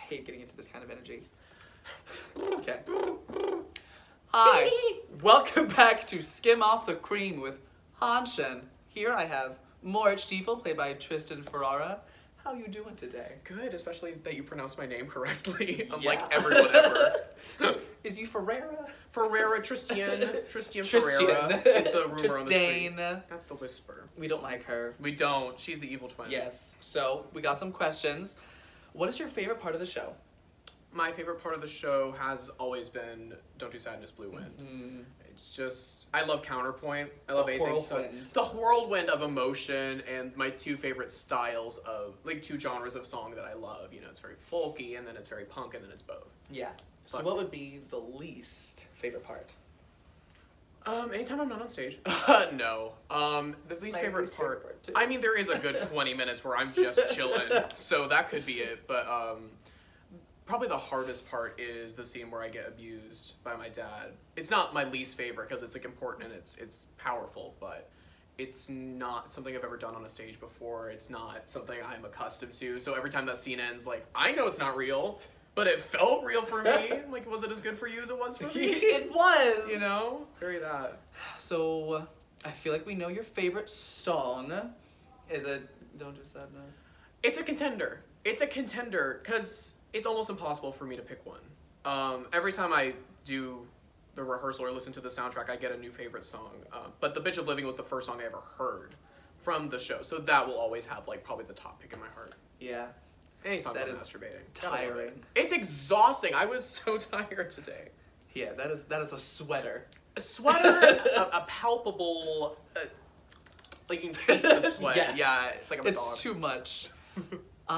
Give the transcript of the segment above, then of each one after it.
hate getting into this kind of energy. Okay. Hi. Welcome back to Skim Off the Cream with Hanshin. Here I have Moritz Steifel, played by Tristan Ferrara. How you doing today? Good, especially that you pronounced my name correctly, unlike Yeah. everyone ever. Is you Ferrara? Tristan Ferrara is the rumor on the street. Tristan. That's the whisper. We don't like her. We don't. She's the evil twin. Yes. So, we got some questions. What is your favorite part of the show? My favorite part of the show has always been Don't Do Sadness, Blue Wind. Mm-hmm. It's just, I love counterpoint. I love anything. Whirlwind. The whirlwind of emotion, and my two favorite styles of, like, two genres of song that I love. You know, it's very folky, and then it's very punk, and then it's both. Yeah. So But what would be the least favorite part? Anytime I'm not on stage. No. The least favorite part. too. I mean, there is a good 20 minutes where I'm just chilling, so that could be it. But probably the hardest part is the scene where I get abused by my dad. It's not my least favorite because it's like important and it's powerful, but it's not something I've ever done on a stage before. It's not something I'm accustomed to. So every time that scene ends, like, I know it's not real, but it felt real for me. Like, was it as good for you as it was for me? It was! You know? Very that. So, I feel like we know your favorite song. Is it Don't Do Sadness? It's a contender. It's a contender because it's almost impossible for me to pick one. Every time I do the rehearsal or listen to the soundtrack, I get a new favorite song. But The Bitch of Living was the first song I ever heard from the show. So that will always have, like, probably the top pick in my heart. Yeah. Any song That about is masturbating. tiring. It's exhausting. I was so tired today. Yeah, that is a sweater. A sweater, a palpable, like you can taste the sweat. Yes. Yeah, it's like a dog. It's too much.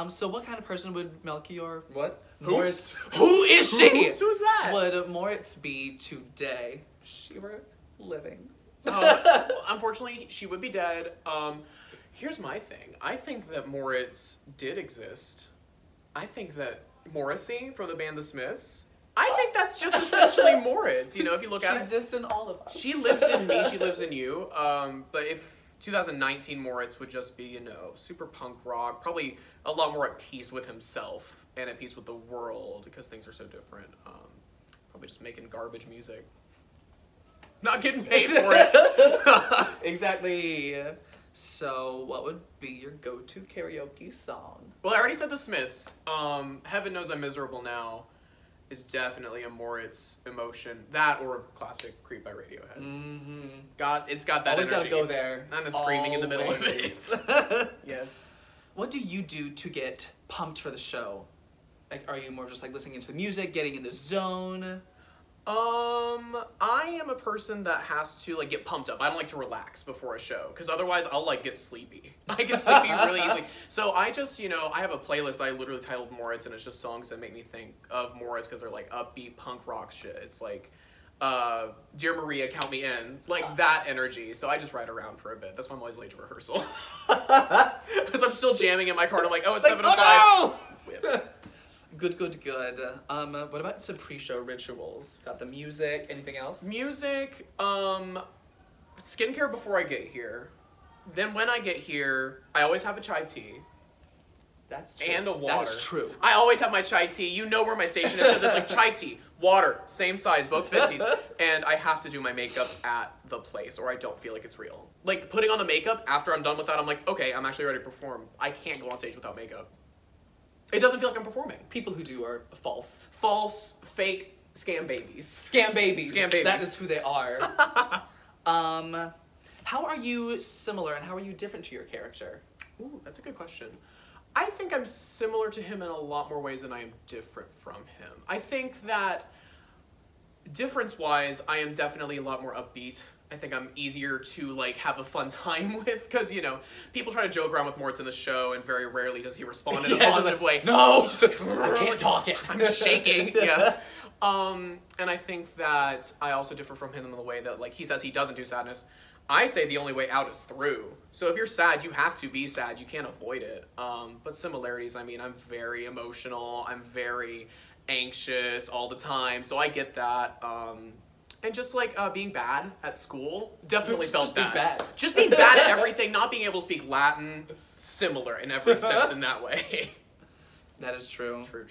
So what kind of person would Melchior... What? Moritz... Who is she? Who's that? Would Moritz be today if she were living? Unfortunately, she would be dead. Here's my thing. I think that Moritz did exist. I think that Morrissey from the band The Smiths, I think that's just essentially Moritz. You know, if you look at it. She exists in all of us. She lives in me, she lives in you. But if 2019 Moritz would just be, you know, super punk rock, probably a lot more at peace with himself and at peace with the world because things are so different. Probably just making garbage music. Not getting paid for it. Exactly. So, what would be your go-to karaoke song? Well, I already said The Smiths. Heaven Knows I'm Miserable Now is definitely a Moritz emotion. That or classic Creep by Radiohead. Mm-hmm. It's got that Always energy. gotta go there. And the screaming in the middle of Always. it. Yes. What do you do to get pumped for the show? Like, are you more just like listening into the music, getting in the zone? I am a person that has to, like, get pumped up. I don't like to relax before a show, because otherwise I'll, like, get sleepy. I get sleepy really easily. So I just, you know, I have a playlist I literally titled Moritz, and it's just songs that make me think of Moritz, because they're, like, upbeat punk rock shit. It's, like, Dear Maria, Count Me In. Like, that energy. So I just ride around for a bit. That's why I'm always late to rehearsal. Because I'm still jamming in my car, and I'm like, oh, it's 7:05. Oh, no! Good. What about some pre-show rituals? Got the music, anything else? Music, skincare before I get here. Then when I get here, I always have a chai tea. That's true. And a water. That's true. I always have my chai tea. You know where my station is because it's like chai tea, water, same size, both 50s. And I have to do my makeup at the place or I don't feel like it's real. Like, putting on the makeup, after I'm done with that, I'm like, okay, I'm actually ready to perform. I can't go on stage without makeup. It doesn't feel like I'm performing. People who do are false. False, fake, scam babies. Scam babies. Scam babies. That is who they are. How are you similar and how are you different to your character? Ooh, that's a good question. I think I'm similar to him in a lot more ways than I am different from him. I think that difference-wise, I am definitely a lot more upbeat. I think I'm easier to, like, have a fun time with, because, you know, people try to joke around with Moritz in the show, and very rarely does he respond in a positive way. No! I can't talk it. I'm shaking, yeah. And I think that I also differ from him in the way that, like, he says he doesn't do sadness. I say the only way out is through. So if you're sad, you have to be sad. You can't avoid it. But similarities, I mean, I'm very emotional. I'm very anxious all the time. So I get that. And just, like, being bad at school, definitely felt that. Just being bad. Just being bad at everything, not being able to speak Latin, similar in every sense in that way. That is true. True.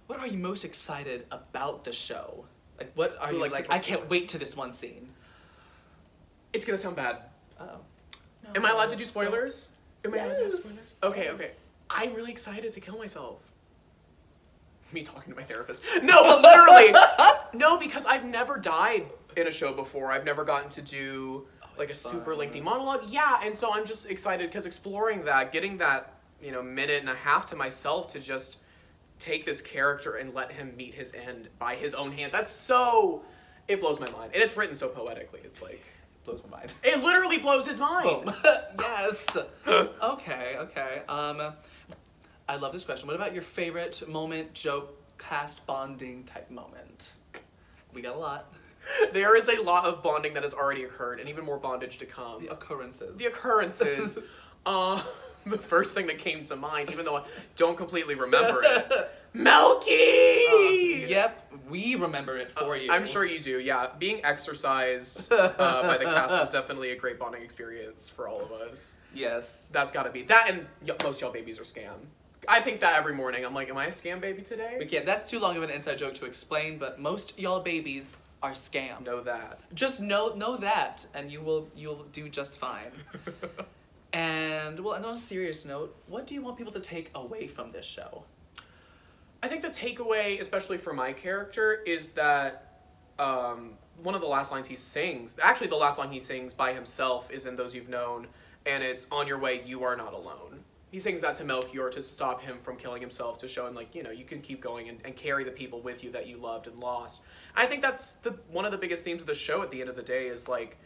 What are you most excited about the show? Like, what are you like? I can't wait to this one scene. It's gonna sound bad. Oh. No, Am I allowed to do spoilers? Am I allowed to do Yes. spoilers? Okay, Yes. okay. I'm really excited to kill myself. Me talking to my therapist. No, but literally. No, because I've never died in a show before. I've never gotten to do like a super lengthy monologue. Yeah, and so I'm just excited because exploring that, getting that, minute and a half to myself to just take this character and let him meet his end by his own hand. It blows my mind. And it's written so poetically. It's like, Blows my mind. it literally blows his mind. Boom. Yes. Okay. I love this question. What about your favorite moment, joke, cast bonding type moment? We got a lot. There is a lot of bonding that has already occurred, and even more bondage to come. The occurrences. The first thing that came to mind, even though I don't completely remember it. Melky! Yep, we remember it for you. I'm sure you do, yeah. Being exercised by the cast was definitely a great bonding experience for all of us. Yes. That's gotta be. That and most y'all babies are scam. I think that every morning. I'm like, am I a scam baby today? We can't. That's too long of an inside joke to explain, but most y'all babies are scam. Know that. Just know that, and you'll do just fine. And, well, and on a serious note, what do you want people to take away from this show? I think the takeaway, especially for my character, is that one of the last lines he sings, actually the last line he sings by himself is in Those You've Known, and it's on your way, you are not alone. He sings that to Melchior to stop him from killing himself, to show him, like, you can keep going and carry the people with you that you loved and lost. I think that's one of the biggest themes of the show at the end of the day is, like,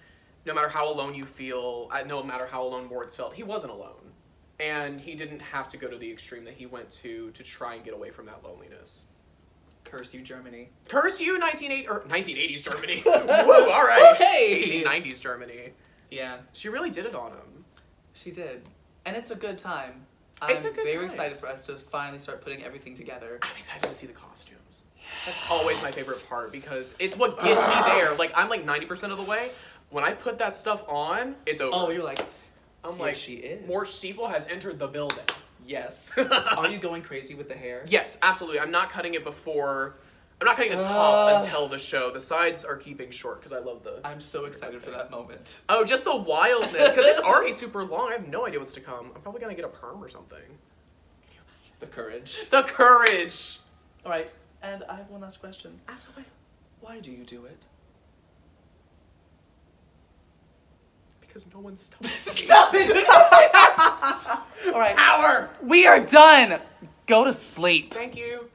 no matter how alone you feel, no matter how alone Moritz felt, he wasn't alone. And he didn't have to go to the extreme that he went to try and get away from that loneliness. Curse you, Germany. Curse you, 1980s Germany. Whoa, all right. Okay. 1890s Germany. Yeah. She really did it on him. She did. And it's a good time. It's a I'm good very time. excited for us to finally start putting everything together. I'm excited to see the costumes. That's always my favorite part because it's what gets me there. Like, I'm like 90% of the way. When I put that stuff on, it's over. Oh, you're like, I'm here like, she is. Moritz Steifel has entered the building. Yes. Are you going crazy with the hair? Yes, absolutely. I'm not cutting it before. I'm not cutting the top until the show. The sides are keeping short because I love the. I'm so excited for that moment. Oh, just the wildness because it's already super long. I have no idea what's to come. I'm probably gonna get a perm or something. The courage. The courage. All right, and I have one last question. Ask away. Why do you do it? Because no one stops me. Stop it! All right. Power. We are done. Go to sleep. Thank you.